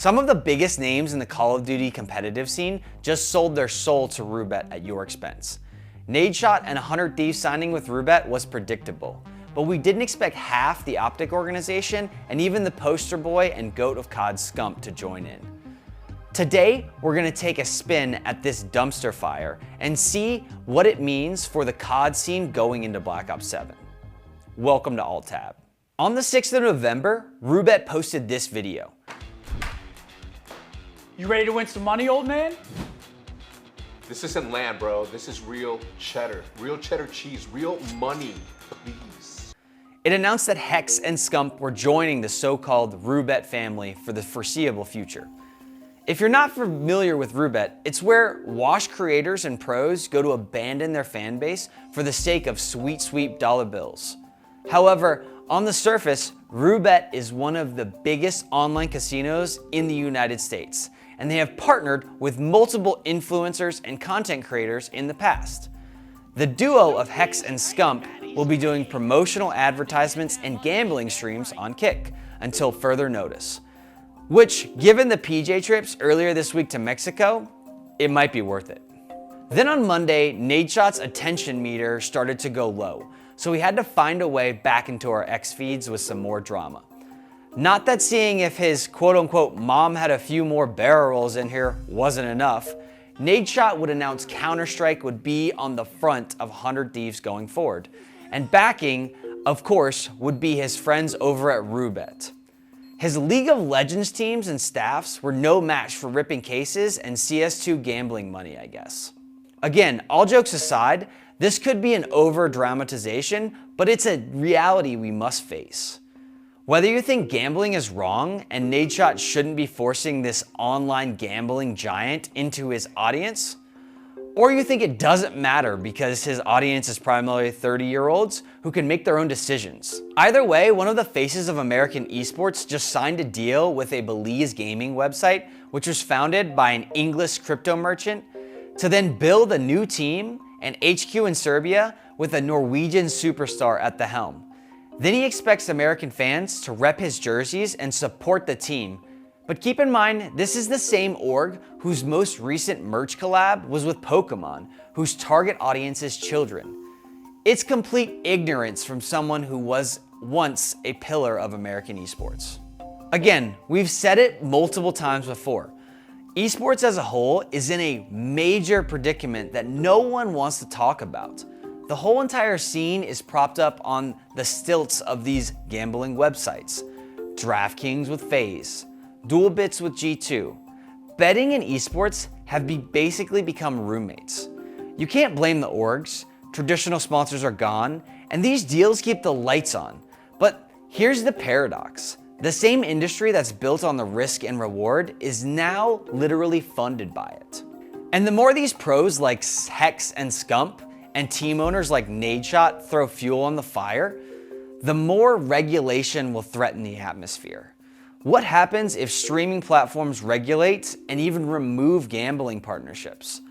Some of the biggest names in the Call of Duty competitive scene just sold their soul to ROOBET at your expense. Nadeshot and 100 Thieves signing with ROOBET was predictable, but we didn't expect half the Optic organization and even the poster boy and goat of COD Scump to join in. Today, we're going to take a spin at this dumpster fire and see what it means for the COD scene going into Black Ops 7. Welcome to AltTab. On the 6th of November, ROOBET posted this video. You ready to win some money, old man? This isn't land, bro. This is real cheddar cheese, real money, please. It announced that Hex and Scump were joining the so-called ROOBET family for the foreseeable future. If you're not familiar with ROOBET, it's where wash creators and pros go to abandon their fan base for the sake of sweet dollar bills. However, on the surface, ROOBET is one of the biggest online casinos in the United States, and they have partnered with multiple influencers and content creators in the past. The duo of Hex and Scump will be doing promotional advertisements and gambling streams on Kick until further notice, which, given the PJ trips earlier this week to Mexico, it might be worth it. Then on Monday, Nadeshot's attention meter started to go low, so we had to find a way back into our X feeds with some more drama. Not that seeing if his quote-unquote mom had a few more barrel rolls in here wasn't enough, Nadeshot would announce Counter-Strike would be on the front of 100 Thieves going forward, and backing, of course, would be his friends over at ROOBET. His League of Legends teams and staffs were no match for ripping cases and CS2 gambling money, I guess. Again, all jokes aside, this could be an over-dramatization, but it's a reality we must face. Whether you think gambling is wrong and Nadeshot shouldn't be forcing this online gambling giant into his audience, or you think it doesn't matter because his audience is primarily 30-year-olds who can make their own decisions. Either way, one of the faces of American esports just signed a deal with a Belize gaming website, which was founded by an English crypto merchant, to then build a new team and HQ in Serbia with a Norwegian superstar at the helm. Then he expects American fans to rep his jerseys and support the team. But keep in mind, this is the same org whose most recent merch collab was with Pokemon, whose target audience is children. It's complete ignorance from someone who was once a pillar of American esports. Again, we've said it multiple times before. Esports as a whole is in a major predicament that no one wants to talk about. The whole entire scene is propped up on the stilts of these gambling websites. DraftKings with FaZe, DualBits with G2. Betting and esports have basically become roommates. You can't blame the orgs, traditional sponsors are gone, and these deals keep the lights on. But here's the paradox. The same industry that's built on the risk and reward is now literally funded by it. And the more these pros like Hex and Scump and team owners like Nadeshot throw fuel on the fire, the more regulation will threaten the atmosphere. What happens if streaming platforms regulate and even remove gambling partnerships?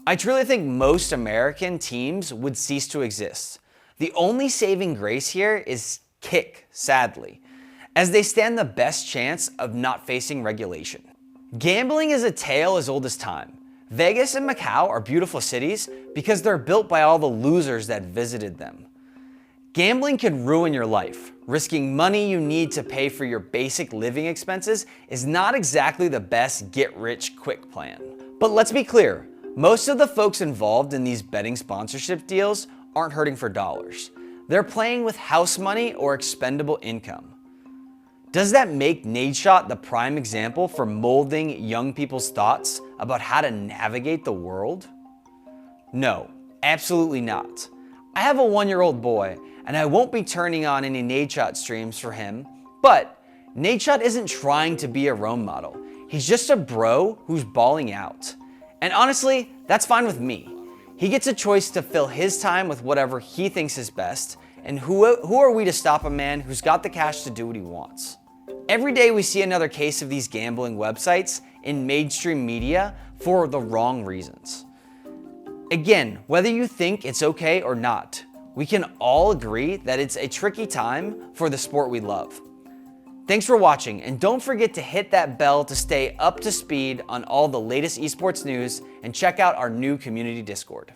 I truly think most American teams would cease to exist. The only saving grace here is Kick, sadly, as they stand the best chance of not facing regulation. Gambling is a tale as old as time. Vegas and Macau are beautiful cities because they're built by all the losers that visited them. Gambling can ruin your life. Risking money you need to pay for your basic living expenses is not exactly the best get-rich-quick plan. But let's be clear, most of the folks involved in these betting sponsorship deals aren't hurting for dollars. They're playing with house money or expendable income. Does that make Nadeshot the prime example for molding young people's thoughts about how to navigate the world? No, absolutely not. I have a 1-year-old boy, and I won't be turning on any Nadeshot streams for him, but Nadeshot isn't trying to be a role model. He's just a bro who's balling out. And honestly, that's fine with me. He gets a choice to fill his time with whatever he thinks is best, and who are we to stop a man who's got the cash to do what he wants? Every day we see another case of these gambling websites in mainstream media for the wrong reasons. Again, whether you think it's okay or not, we can all agree that it's a tricky time for the sport we love. Thanks for watching, and don't forget to hit that bell to stay up to speed on all the latest esports news and check out our new community Discord.